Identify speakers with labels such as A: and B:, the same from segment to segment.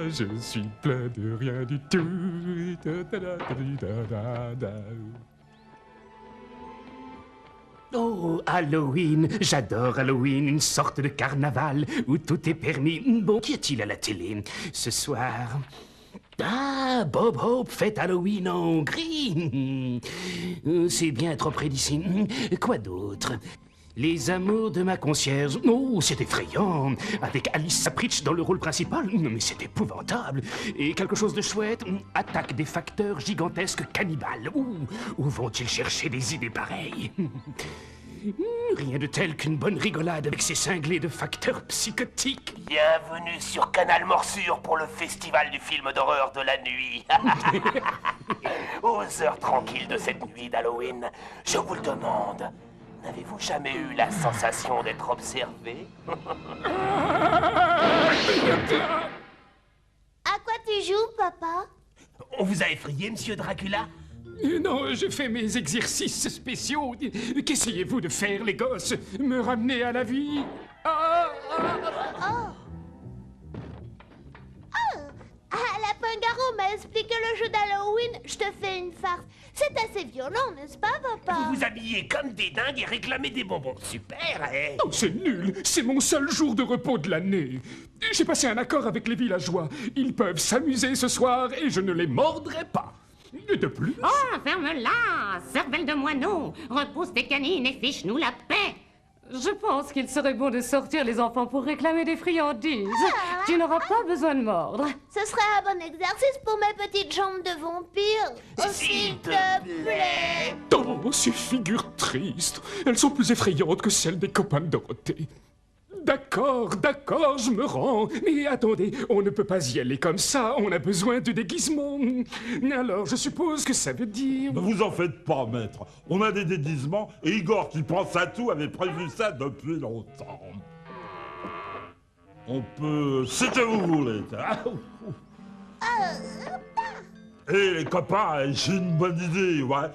A: Je suis plein de rien du tout.
B: Oh, Halloween, j'adore Halloween, une sorte de carnaval où tout est permis. Bon, qu'y a-t-il à la télé ce soir? Ah, Bob Hope fête Halloween en Hongrie. C'est bien trop près d'ici. Quoi d'autre? Les amours de ma concierge. Oh, c'est effrayant. Avec Alice Sapritch dans le rôle principal. Non, mais c'est épouvantable. Et quelque chose de chouette. Attaque des facteurs gigantesques cannibales. Où vont-ils chercher des idées pareilles? Rien de tel qu'une bonne rigolade avec ces cinglés de facteurs psychotiques.
C: Bienvenue sur Canal Morsure pour le festival du film d'horreur de la nuit. Aux heures tranquilles de cette nuit d'Halloween, je vous le demande, n'avez-vous jamais eu la sensation d'être observé?
D: À quoi tu joues, papa?
C: On vous a effrayé, monsieur Dracula?
A: Non, je fais mes exercices spéciaux. Qu'essayez-vous de faire, les gosses? Me ramener à la vie?
D: La Pingaro m'a expliqué le jeu d'Halloween. Je te fais une farce. C'est assez violent, n'est-ce pas, papa?
C: Vous vous habillez comme des dingues et réclamez des bonbons. Super, hein?
A: Oh, c'est nul. C'est mon seul jour de repos de l'année. J'ai passé un accord avec les villageois. Ils peuvent s'amuser ce soir et je ne les mordrai pas. Et de plus...
E: Oh, ferme-la, cervelle de moineau. Repousse tes canines et fiche-nous la paix.
F: Je pense qu'il serait bon de sortir les enfants pour réclamer des friandises. Tu n'auras pas besoin de mordre.
D: Ce serait un bon exercice pour mes petites jambes de vampire. Oh, s'il te plaît.
A: Oh, ces figures tristes. Elles sont plus effrayantes que celles des copains de Dorothée. D'accord, je me rends. Mais attendez, on ne peut pas y aller comme ça. On a besoin de déguisement. Alors, je suppose que ça veut dire...
G: Ne vous en faites pas, maître. On a des déguisements et Igor, qui pense à tout, avait prévu ça depuis longtemps. On peut... ce que vous voulez. Hé, les copains, j'ai une bonne idée, ouais.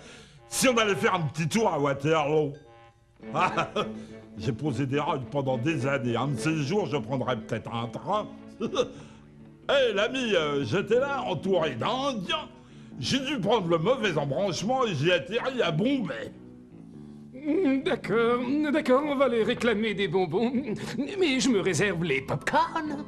G: Si on allait faire un petit tour à Waterloo. J'ai posé des règles pendant des années. Un de ces jours, je prendrai peut-être un train. Hé, l'ami, j'étais là, entouré d'Indiens. J'ai dû prendre le mauvais embranchement et j'ai atterri à Bombay.
A: D'accord, on va les réclamer des bonbons. Mais je me réserve les pop-corn.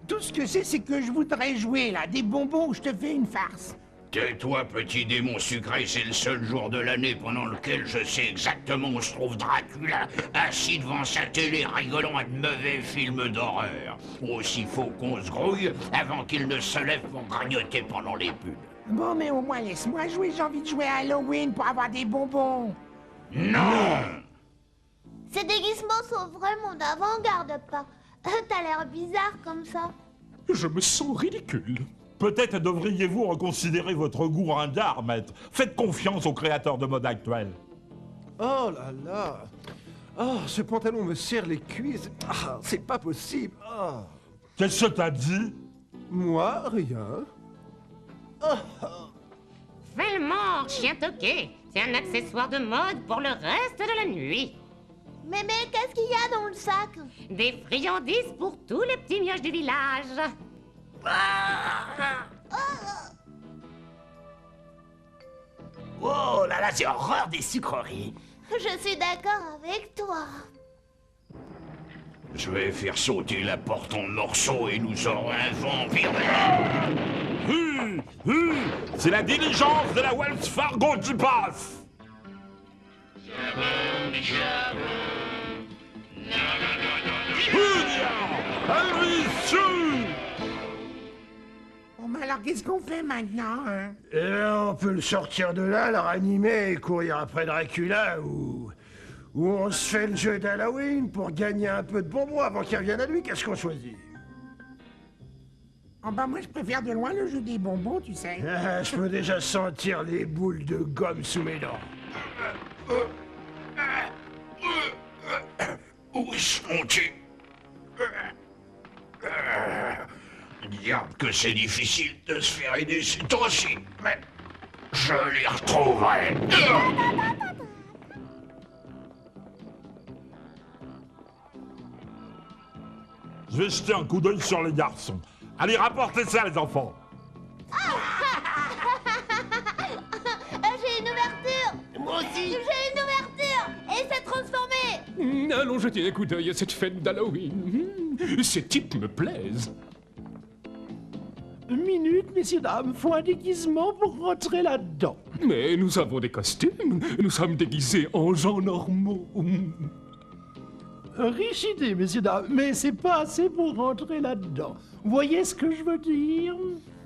H: Tout ce que c'est que je voudrais jouer, là, des bonbons où je te fais une farce.
I: Tais-toi, petit démon sucré, c'est le seul jour de l'année pendant lequel je sais exactement où se trouve Dracula, assis devant sa télé rigolant à de mauvais films d'horreur. Aussi faut qu'on se grouille avant qu'il ne se lève pour grignoter pendant les pubs.
H: Bon, mais au moins laisse-moi jouer, j'ai envie de jouer à Halloween pour avoir des bonbons.
I: Non!
D: Ces déguisements sont vraiment d'avant-garde, pas. T'as l'air bizarre comme ça.
A: Je me sens ridicule.
G: Peut-être devriez-vous reconsidérer votre goût ringard, maître. Faites confiance aux créateurs de mode actuels.
J: Oh là là. Oh, ce pantalon me serre les cuisses. Ah, c'est pas possible. Ah.
G: Qu'est-ce que t'as dit?
J: Moi, rien.
E: Fais le mort, chien toqué. C'est un accessoire de mode pour le reste de la nuit.
D: Mais qu'est-ce qu'il y a dans le sac?
E: Des friandises pour tous les petits mioches du village.
C: Oh là là, j'ai horreur des sucreries.
D: Je suis d'accord avec toi.
I: Je vais faire sauter la porte en morceaux et nous aurons un vampire.
G: C'est la diligence de la Wells Fargo qui passe.
H: Bon, mais alors qu'est-ce qu'on fait maintenant, hein?
K: Eh bien, on peut le sortir de là, le ranimer et courir après Dracula, ou on se fait le jeu d'Halloween pour gagner un peu de bonbons avant qu'il revienne à lui. Qu'est-ce qu'on choisit?
H: Oh bah moi je préfère de loin le jeu des bonbons, tu sais.
K: Ah, je peux déjà sentir les boules de gomme sous mes dents.
I: Où sont-ils? diable que c'est difficile de se faire aider, c'est aussi. Mais je les retrouverai.
G: Je vais jeter un coup d'œil sur les garçons. Allez, rapportez ça, les enfants.
D: J'ai une ouverture.
C: Moi aussi.
D: J'ai une ouverture. Et c'est transformé.
A: Allons jeter un coup d'œil à cette fête d'Halloween. Ces types me plaisent.
L: Une minute, messieurs, dames, faut un déguisement pour rentrer là-dedans.
A: Mais nous avons des costumes. Nous sommes déguisés en gens normaux.
L: Riche idée, messieurs, dames, mais c'est pas assez pour rentrer là-dedans. Vous voyez ce que je veux dire?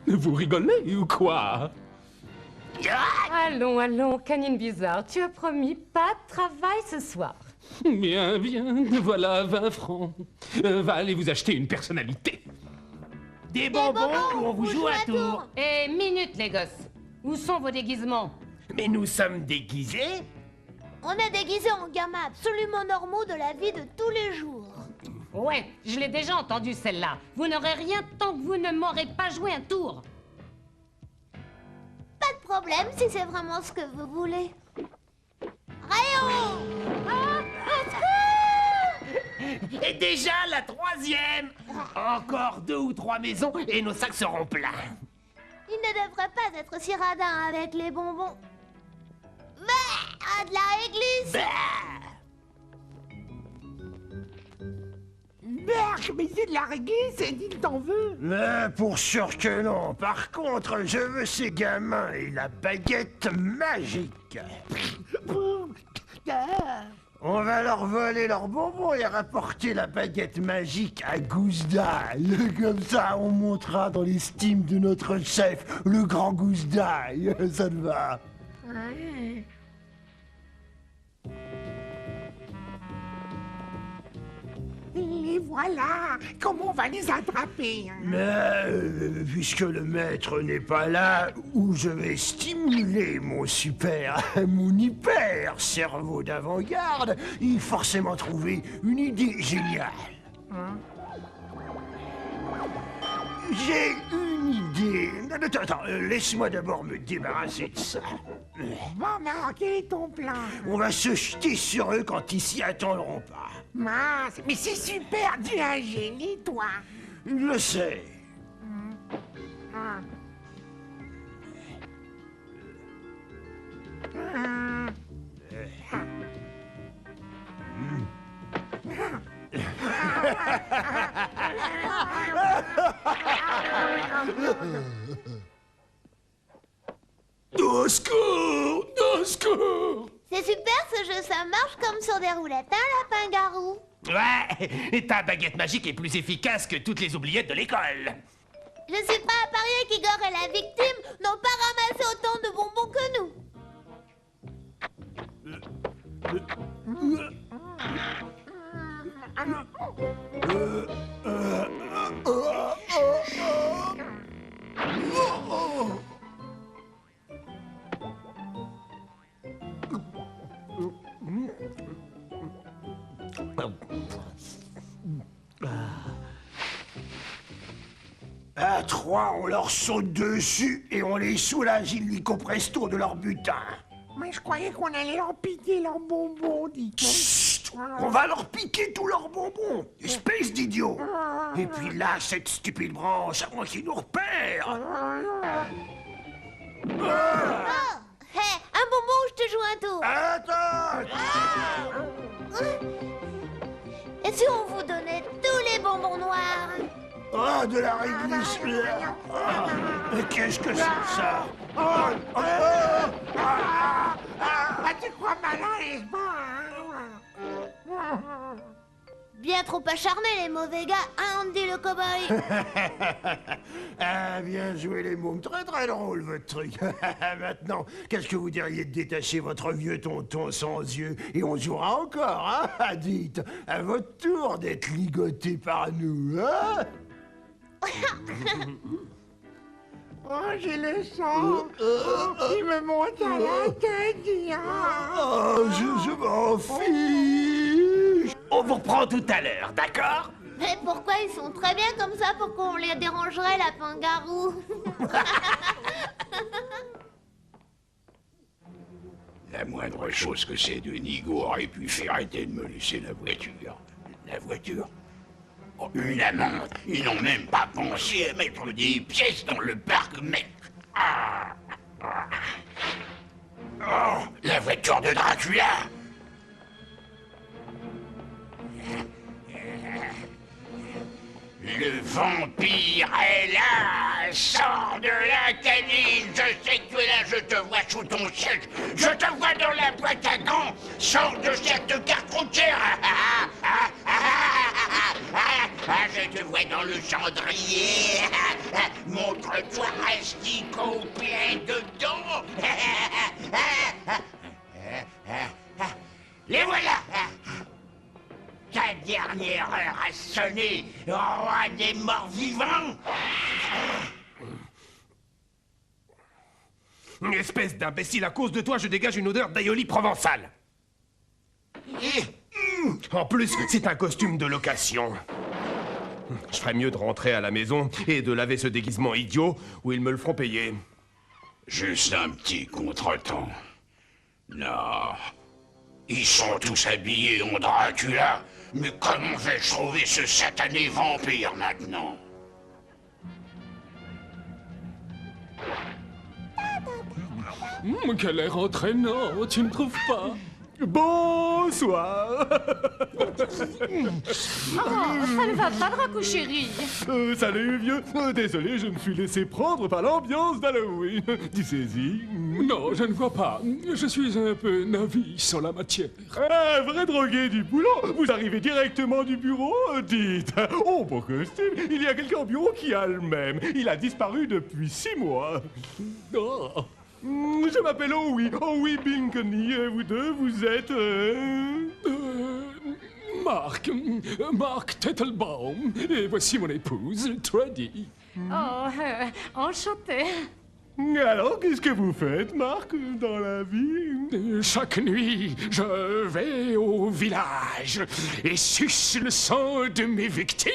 A: Vous rigolez ou quoi?
F: Allons, allons, canine bizarre, tu as promis pas de travail ce soir.
A: Bien, bien, voilà 20 francs. Va aller vous acheter une personnalité.
C: Des bonbons pour vous jouer à tour.
E: Et minute, les gosses. Où sont vos déguisements?
C: Mais nous sommes déguisés.
D: On est déguisés en gamins absolument normaux de la vie de tous les jours.
E: Ouais, je l'ai déjà entendu celle-là. Vous n'aurez rien tant que vous ne m'aurez pas joué un tour.
D: Pas de problème si c'est vraiment ce que vous voulez. Rayon!
C: Et déjà la 3e. Encore 2 ou 3 maisons et nos sacs seront pleins.
D: Il ne devrait pas être si radin avec les bonbons. Bah, de la réglisse.
H: Berk, mais c'est de la réglisse, et il t'en veut.
K: Mais pour sûr que non. Par contre, je veux ces gamins et la baguette magique. On va leur voler leurs bonbons et rapporter la baguette magique à Gousse d'Ail. Comme ça, on montera dans l'estime de notre chef, le grand Gousse d'Ail. Ça te va?
H: Ouais. Et voilà. Comment on va les attraper, hein?
K: Mais puisque le maître n'est pas là, où je vais stimuler mon hyper cerveau d'avant-garde, il faut forcément trouver une idée géniale.
H: Hein?
K: J'ai une idée. Attends, laisse-moi d'abord me débarrasser de ça.
H: Bon, mais alors, quel est ton plan?
K: On va se jeter sur eux quand ils s'y attendront pas.
H: Mince, mais c'est super, tu es un génie, toi.
K: Je le sais.
H: Ah.
A: Au secours! Au secours!
D: C'est super ce jeu, ça marche comme sur des roulettes, hein, lapin-garou?
C: Ouais, ta baguette magique est plus efficace que toutes les oubliettes de l'école.
D: Je suis prêt à parier qu'Igor et la victime n'ont pas ramassé autant de bonbons que nous.
K: À 3, on leur saute dessus et on les soulage illico presto de leur butin.
H: Mais je croyais qu'on allait leur piquer leurs bonbons, dis-toi.
K: Chut! On va leur piquer tous leurs bonbons, espèce d'idiot. Et puis là, cette stupide branche, à moins qu'ils nous repèrent.
D: Oh, hé, un bonbon ou je te joue un tour?
K: Attends!
D: Et si on vous donnait tous les bonbons noirs?
K: Oh, de la réglisse. Mais qu'est-ce que c'est que ça?
H: Tu crois malin, n'est-ce pas?
D: Bien trop acharnés, les mauvais gars, hein, Andy le cow-boy?
K: Ah, bien joué les mômes, très très drôle votre truc. Maintenant, qu'est-ce que vous diriez de détacher votre vieux tonton sans yeux et on jouera encore, hein? Dites, à votre tour d'être ligoté par nous, hein?
H: Oh, j'ai le sang. Il me monte à la tête, dis.
K: Oh, je m'en fiche.
C: On vous reprend tout à l'heure, d'accord?
D: Mais pourquoi ils sont très bien comme ça? Pourquoi on les dérangerait, lapin-garou?
I: La moindre chose que ces deux nigauds auraient pu faire était de me laisser la voiture. La voiture? Oh, une amende. Ils n'ont même pas pensé à mettre des pièces dans le parc, mec. Oh, la voiture de Dracula! Le vampire est là! Sors de la canine! Je sais que tu es là, je te vois sous ton siège! Je te vois dans la boîte à gants! Sors de cette carte routière! Je te vois dans le cendrier! Montre-toi asticot plein de dents! Les voilà! Ta dernière heure a sonné, roi des morts vivants!
B: Espèce d'imbécile, à cause de toi, je dégage une odeur d'aïoli provençal. En plus, c'est un costume de location. Je ferais mieux de rentrer à la maison et de laver ce déguisement idiot, ou ils me le feront payer.
I: Juste un petit contretemps. Non. Ils sont tous habillés en Dracula. Mais comment vais-je trouver ce satané vampire maintenant?
A: Quel air entraînant, tu ne trouves pas?
M: Bonsoir.
F: Ça ne va pas, Draco chéri.
M: Salut, vieux. Désolé, je me suis laissé prendre par l'ambiance d'Halloween. Tu saisis?
A: Non, je ne vois pas. Je suis un peu novice en la matière.
M: Un vrai drogué du boulot. Vous arrivez directement du bureau? Dites. Oh, beau costume. Il y a quelqu'un au bureau qui a le même. Il a disparu depuis 6 mois. Oh. Je m'appelle Owie Binkany, et vous deux, vous êtes...
A: Mark Tettelbaum, et voici mon épouse, Trudy.
F: Oh, enchantée.
M: Alors, qu'est-ce que vous faites, Marc, dans la vie?
A: Chaque nuit, je vais au village et suce le sang de mes victimes.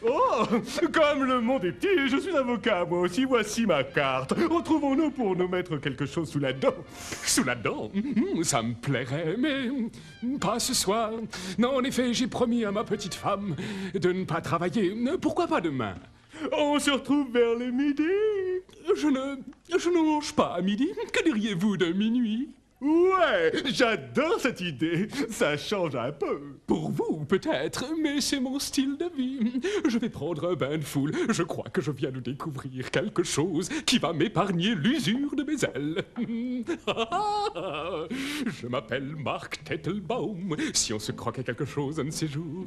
M: Oh, comme le monde est petit, je suis avocat, moi aussi, voici ma carte. Retrouvons-nous pour nous mettre quelque chose sous la dent.
A: Sous la dent? Ça me plairait, mais pas ce soir. Non, en effet, j'ai promis à ma petite femme de ne pas travailler. Pourquoi pas demain?
M: On se retrouve vers le midi.
A: Je ne mange pas à midi. Que diriez-vous de minuit?
M: Ouais, j'adore cette idée. Ça change un peu.
A: Pour vous, peut-être, mais c'est mon style de vie. Je vais prendre un bain de foule. Je crois que je viens de découvrir quelque chose qui va m'épargner l'usure de mes ailes. Je m'appelle Mark Tettelbaum. Si on se croquait quelque chose un de ces jours.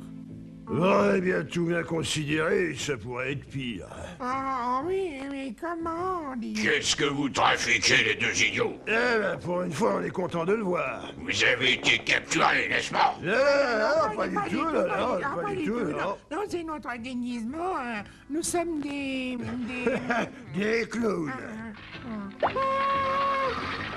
K: Ouais, bien tout bien considéré, ça pourrait être pire.
H: Ah oui, mais comment dit...
I: Qu'est-ce que vous trafiquez, les deux idiots?
K: Eh ben, pour une fois, on est content de le voir.
I: Vous avez été capturés, n'est-ce pas?
K: Non, pas du tout, pas du tout,
H: non. Non, c'est notre déguisement. Nous sommes des...
K: Des clowns.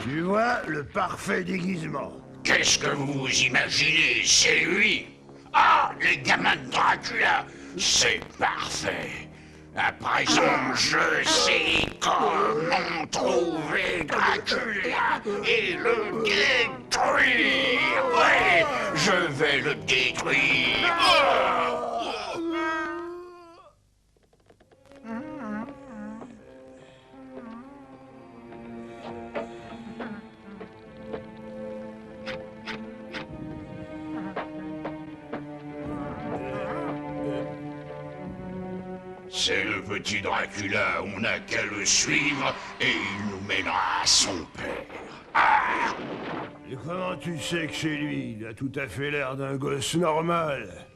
K: Tu vois, le parfait déguisement.
I: Qu'est-ce que vous imaginez? C'est lui! Ah, les gamins de Dracula! C'est parfait! À présent, je sais comment trouver Dracula et le détruire! Ouais, je vais le détruire! C'est le petit Dracula, on n'a qu'à le suivre et il nous mènera à son père. Ah!
K: Et comment tu sais que c'est lui? Il a tout à fait l'air d'un gosse normal.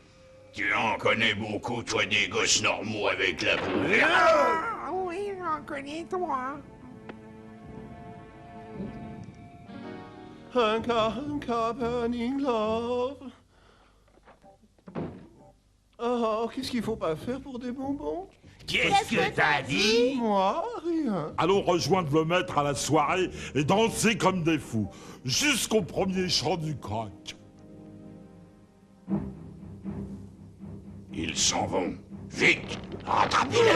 I: Tu en connais beaucoup, toi, des gosses normaux avec la peau verte.
H: Ah oui, j'en connais toi.
M: Un burning love. Oh, qu'est-ce qu'il faut pas faire pour des bonbons?
I: Qu'est-ce que t'as dit?
M: Moi, rien.
G: Allons rejoindre le maître à la soirée et danser comme des fous, jusqu'au premier chant du croc.
I: Ils s'en vont. Vite, rattrapez-les.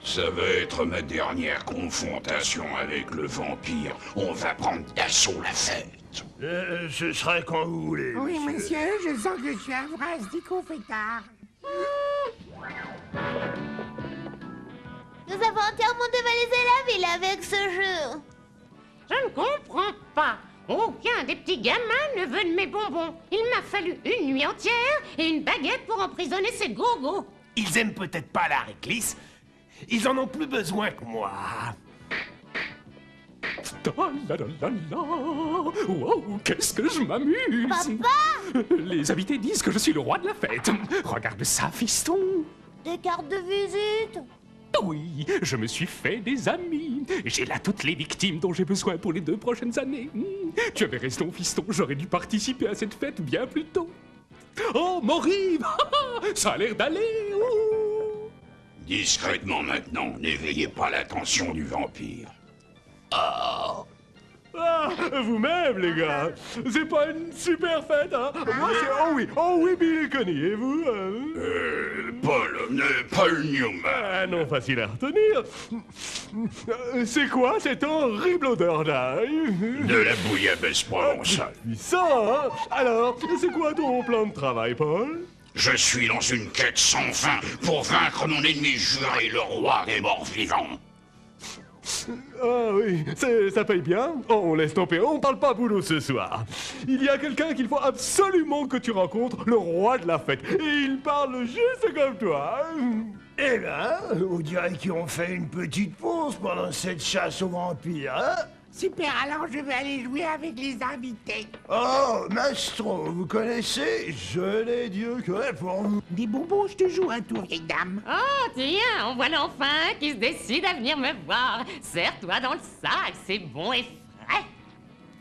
I: Ça va être ma dernière confrontation avec le vampire. On va prendre d'assaut la fête.
K: Ce sera quand vous voulez.
H: Oui, monsieur, je sens que je suis un vrai fêtard.
D: Nous avons entièrement dévalisé la ville avec ce jeu.
E: Je ne comprends pas. Aucun des petits gamins ne veut de mes bonbons. Il m'a fallu une nuit entière et une baguette pour emprisonner ces gogos.
C: Ils aiment peut-être pas la réglisse. Ils en ont plus besoin que moi.
A: Wow, qu'est-ce que je m'amuse!
D: Papa!
A: Les invités disent que je suis le roi de la fête. Regarde ça, fiston!
D: Des cartes de visite?
A: Oui, je me suis fait des amis. J'ai là toutes les victimes dont j'ai besoin pour les 2 prochaines années. Tu avais raison, fiston, j'aurais dû participer à cette fête bien plus tôt. Oh, Morive! Ça a l'air d'aller!
I: Discrètement maintenant, n'éveillez pas l'attention du vampire.
M: Ah, vous-même, les gars. C'est pas une super fête, hein? Moi, c'est oh oui, Billy Connie, et vous?
I: Paul Newman.
M: Ah non, facile à retenir. C'est quoi cette horrible odeur d'ail?
I: De la bouillabaisse provençale.
M: Ça, hein? Alors, c'est quoi ton plan de travail, Paul?
I: Je suis dans une quête sans fin pour vaincre mon ennemi juré, le roi des morts vivants.
M: Ah oui, ça paye bien. Oh, on laisse tomber, on parle pas boulot ce soir. Il y a quelqu'un qu'il faut absolument que tu rencontres, le roi de la fête. Et il parle juste comme toi.
K: Eh ben, on dirait qu'ils ont fait une petite pause pendant cette chasse aux vampires, hein?
H: Super, alors je vais aller jouer avec les invités.
K: Oh, Mastro, vous connaissez? Je l'ai Dieu que pour vous.
H: Des bonbons, je te joue un tour, vieille dame.
E: Oh, tiens, on voit l'enfant qui se décide à venir me voir. Serre-toi dans le sac, c'est bon et frais.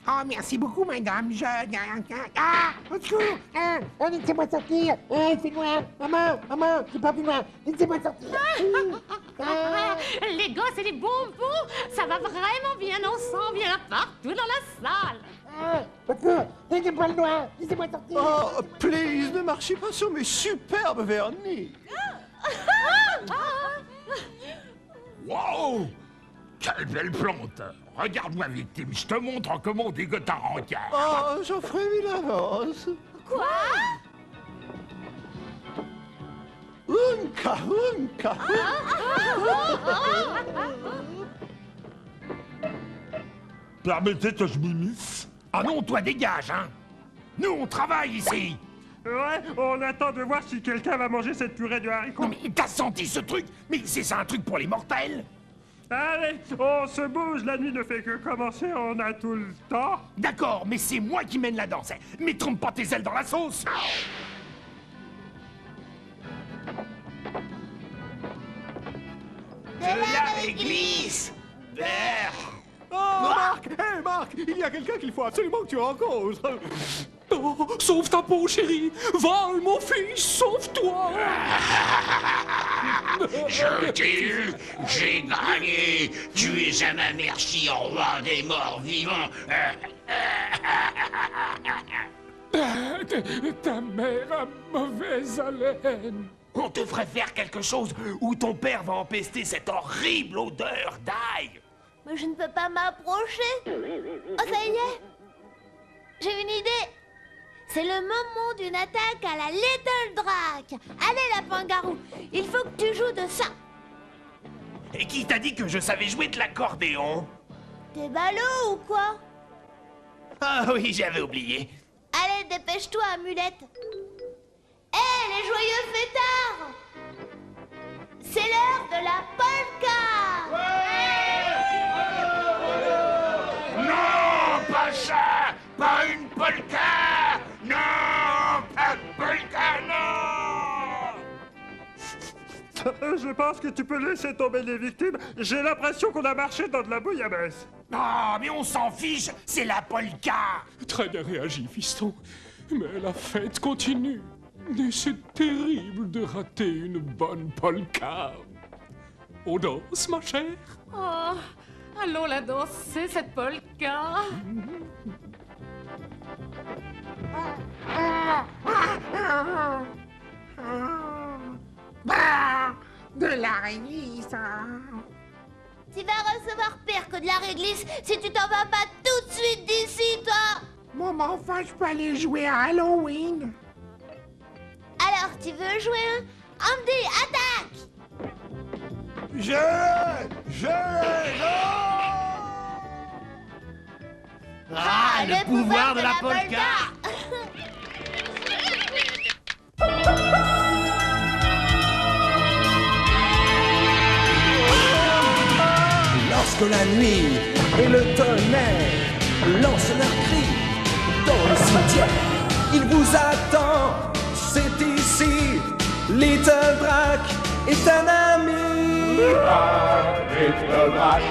H: Oh, merci beaucoup, madame. Ah, au secours! Laissez-moi sortir! C'est loin! Maman, j'ai pas vu loin! Laissez-moi sortir!
E: Les gosses et les bonbons, ça va vraiment bien ensemble. Il y en a partout dans la salle.
H: Au secours! Laissez-moi le loin! Laissez-moi sortir!
J: Oh, please, ne marchez pas sur mes superbes vernis!
I: Wow! Quelle belle plante! Regarde-moi, victime, je te montre comment on dégote un rencard.
J: Oh, j'en ferai 1000 avances.
D: Quoi?
J: Unka!
G: Permettez que je m'immisce?
C: Ah non, toi dégage, hein! Nous, on travaille ici!
M: Ouais, on attend de voir si quelqu'un va manger cette purée de haricots.
C: Non mais t'as senti ce truc? Mais c'est ça un truc pour les mortels?
M: Allez, on se bouge, la nuit ne fait que commencer, on a tout le temps.
C: D'accord, mais c'est moi qui mène la danse. Mais trompe pas tes ailes dans la sauce. De la réglisse vert.
M: Oh, Marc, il y a quelqu'un qu'il faut absolument que tu rencontres.
A: Oh, sauve ta peau, chérie! Val, mon fils, sauve-toi!
I: Je t'ai eu, j'ai gagné. Tu es à ma merci, roi des morts vivants.
A: Ta mère a mauvaise haleine.
C: On devrait faire quelque chose ou ton père va empester cette horrible odeur d'ail.
D: Mais je ne peux pas m'approcher. Oh, ça y est. J'ai une idée. C'est le moment d'une attaque à la Little Drac. Allez, lapin-garou, il faut que tu joues de ça.
C: Et qui t'a dit que je savais jouer de l'accordéon?
D: T'es ballot ou quoi?
C: Ah oui, j'avais oublié.
D: Allez, dépêche-toi, Amulette. Hé, les joyeux fêtards! C'est l'heure de la polka!
I: Non, pas ça! Pas une polka! Non! Pas de polka, non!
M: Je pense que tu peux laisser tomber les victimes. J'ai l'impression qu'on a marché dans de la bouillabaisse.
C: Ah, mais on s'en fiche, c'est la polka!
A: Très bien réagi, fiston. Mais la fête continue. Et c'est terrible de rater une bonne polka. On danse, ma chère?
F: Oh, Allons la danser, cette polka.
H: De la réglisse.
D: Tu vas recevoir pire que de la réglisse si tu t'en vas pas tout de suite d'ici, toi.
H: Bon, mais enfin, je peux aller jouer à Halloween.
D: Alors, tu veux jouer? Andy, attaque!
B: Ah, le pouvoir de la polka.
N: Lorsque la nuit et le tonnerre lancent leurs cris dans le cimetière, il vous attend, c'est ici. Little Drac est un ami.
A: Little Drac.